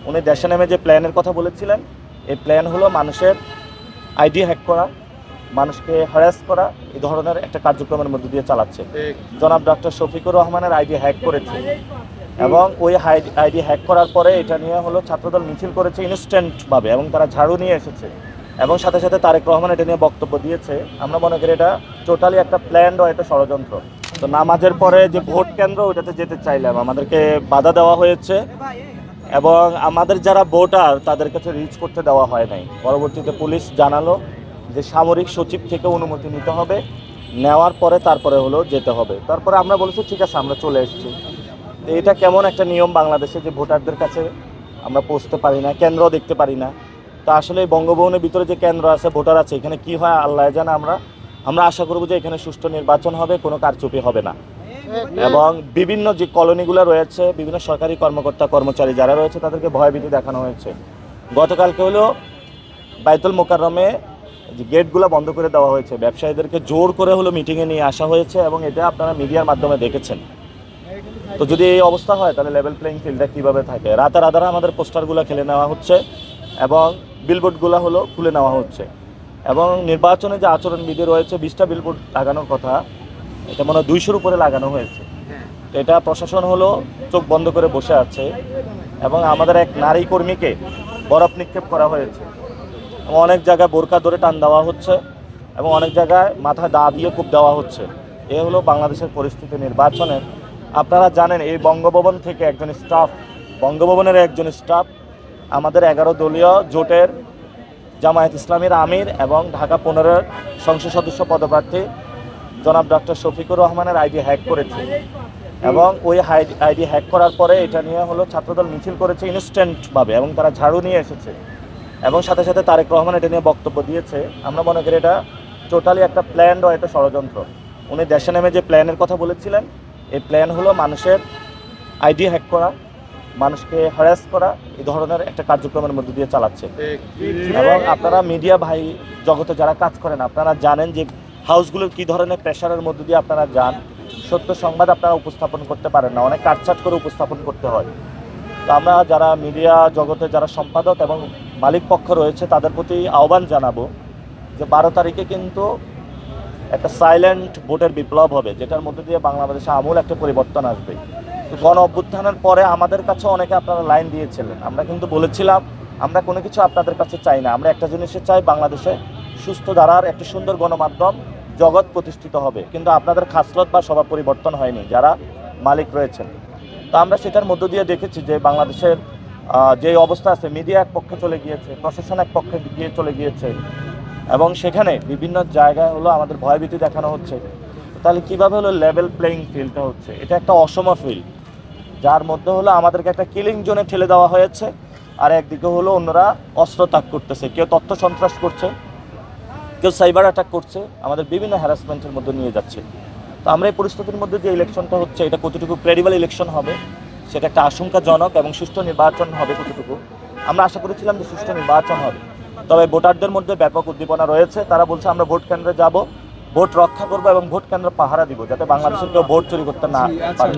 উনি দেশে নেমে যে প্ল্যানের কথা বলেছিলেন, এই প্ল্যান হলো মানুষের আইডি হ্যাক করা, মানুষকে হ্যারাস করা, এই ধরনের একটা কার্যক্রমের মধ্যে দিয়ে চালাচ্ছে। জনাব ডক্টর শফিকুর রহমানের আইডি হ্যাক করেছে এবং ওই আইডি হ্যাক করার পরে এটা নিয়ে হলো ছাত্রদল মিছিল করেছে ইনস্ট্যান্টভাবে এবং তারা ঝাড়ু নিয়ে এসেছে এবং সাথে সাথে তারেক রহমান এটা নিয়ে বক্তব্য দিয়েছে। আমরা মনে করি এটা টোটালি একটা প্ল্যান্ড ও একটা ষড়যন্ত্র। তো নামাজের পরে যে ভোট কেন্দ্র ওইটাতে যেতে চাইলাম, আমাদেরকে বাধা দেওয়া হয়েছে এবং আমাদের যারা ভোটার তাদের কাছে রিচ করতে দেওয়া হয় নাই। পরবর্তীতে পুলিশ জানালো যে সামরিক সচিব থেকে অনুমতি নিতে হবে, নেওয়ার পরে তারপরে হলো যেতে হবে। তারপরে আমরা বলেছি ঠিক আছে আমরা চলে এসেছি। তো এটা কেমন একটা নিয়ম বাংলাদেশে যে ভোটারদের কাছে আমরা পৌঁছতে পারি না, কেন্দ্র দেখতে পারি না। তা আসলে বঙ্গভবনের ভিতরে যে কেন্দ্র আছে, ভোটার আছে, এখানে কি হয় আল্লাহ জানে। আমরা আশা করব যে এখানে সুষ্ঠু নির্বাচন হবে, কোনো কারচুপি হবে না এবং বিভিন্ন যে কলোনিগুলো রয়েছে, বিভিন্ন সরকারি কর্মকর্তা কর্মচারী যারা রয়েছে তাদেরকে ভয়ভীতি দেখানো হয়েছে। গতকালকে হলো বাইতুল মোকাররমে যে গেটগুলো বন্ধ করে দেওয়া হয়েছে, ব্যবসায়ীদেরকে জোর করে হলো মিটিংয়ে নিয়ে আসা হয়েছে এবং এটা আপনারা মিডিয়ার মাধ্যমে দেখেছেন। তো যদি এই অবস্থা হয় তাহলে লেভেল প্লেইং ফিল্ডটা কীভাবে থাকে? রাতারাতারা আমাদের পোস্টারগুলো খেলে নেওয়া হচ্ছে এবং বিলবোর্ডগুলো হলো খুলে নেওয়া হচ্ছে এবং নির্বাচনে যে আচরণবিধি রয়েছে 20টা বিলবোর্ড লাগানোর কথা, এটা মনে হয় 200-র উপরে লাগানো হয়েছে। তো এটা প্রশাসন হলো চোখ বন্ধ করে বসে আছে এবং আমাদের এক নারী কর্মীকে বরফ নিক্ষেপ করা হয়েছে এবং অনেক জায়গায় বোরকা ধরে টান দেওয়া হচ্ছে এবং অনেক জায়গায় মাথায় দা দিয়ে কূপ দেওয়া হচ্ছে। এ হলো বাংলাদেশের পরিস্থিতি নির্বাচনের। আপনারা জানেন এই বঙ্গভবন থেকে বঙ্গভবনের একজন স্টাফ আমাদের 11 দলীয় জোটের জামায়াত ইসলামীর আমির এবং ঢাকা 15 সংসদ সদস্য পদপ্রার্থী জনাব ডক্টর শফিকুর রহমানের আইডি হ্যাক করেছে এবং ওই আইডি হ্যাক করার পরে এটা নিয়ে হলো ছাত্রদল মিছিল করেছে ইনস্ট্যান্টভাবে এবং তারা ঝাড়ু নিয়ে এসেছে এবং সাথে সাথে তারেক রহমান এটা নিয়ে বক্তব্য দিয়েছে। আমরা মনে করি এটা টোটালি একটা প্ল্যান্ড ও একটা ষড়যন্ত্র। উনি দেশে নেমে যে প্ল্যানের কথা বলেছিলেন, এই প্ল্যান হলো মানুষের আইডি হ্যাক করা, মানুষকে হ্যারাস করা, এই ধরনের একটা কার্যক্রমের মধ্যে দিয়ে চালাচ্ছে। এবং আপনারা মিডিয়া ভাই জগতে যারা কাজ করেন আপনারা জানেন যে হাউসগুলোর কী ধরনের প্রেশারের মধ্যে দিয়ে আপনারা যান। সত্য সংবাদ আপনারা উপস্থাপন করতে পারেন না, অনেক কাটছাট করে উপস্থাপন করতে হয়। তো আমরা যারা মিডিয়া জগতে যারা সম্পাদক এবং মালিক পক্ষ রয়েছে তাদের প্রতি আহ্বান জানাবো যে 12 তারিখে কিন্তু একটা সাইলেন্ট ভোটের বিপ্লব হবে, যেটার মধ্যে দিয়ে বাংলাদেশে আমূল একটা পরিবর্তন আসবে। তো গণ অভ্যুত্থানের পরে আমাদের কাছে অনেকে আপনারা লাইন দিয়েছিলেন, আমরা কিন্তু বলেছিলাম আমরা কোনো কিছু আপনাদের কাছে চাই না, আমরা একটা জিনিসে চাই বাংলাদেশে সুস্থ ধারার একটা সুন্দর গণমাধ্যম জগৎ প্রতিষ্ঠিত হবে। কিন্তু আপনাদের খাসলত বা স্বভাব পরিবর্তন হয়নি যারা মালিক রয়েছেন। তো আমরা সেটার মধ্য দিয়ে দেখেছি যে বাংলাদেশের যে অবস্থা আছে, মিডিয়া এক পক্ষে চলে গিয়েছে, প্রশাসন এক পক্ষে গিয়ে চলে গিয়েছে এবং সেখানে বিভিন্ন জায়গায় হলো আমাদের ভয়ভীতি দেখানো হচ্ছে। তাহলে কীভাবে হলো লেভেল প্লেইং ফিল্ডটা হচ্ছে? এটা একটা অসম ফিল্ড যার মধ্যে হলো আমাদেরকে একটা কিলিং জোনে ঠেলে দেওয়া হয়েছে, আর একদিকে হলো অন্যরা অস্ত্র ত্যাগ করতেছে, কেউ তথ্য সন্ত্রাস করছে, কেউ সাইবার অ্যাটাক করছে, আমাদের বিভিন্ন হ্যারাসমেন্টের মধ্যে নিয়ে যাচ্ছে। তো আমরা এই পরিস্থিতির মধ্যে যে ইলেকশনটা হচ্ছে এটা কতটুকু ক্রেডিবল ইলেকশন হবে সেটা একটা আশঙ্কাজনক এবং সুষ্ঠু নির্বাচন হবে কতটুকু। আমরা আশা করেছিলাম যে সুষ্ঠু নির্বাচন হবে, তবে ভোটারদের মধ্যে ব্যাপক উদ্দীপনা রয়েছে। তারা বলছে আমরা ভোট কেন্দ্রে যাব, ভোট রক্ষা করবো এবং ভোট কেন্দ্র পাহারা দিব যাতে বাংলাদেশের কেউ ভোট চুরি করতে না পারে।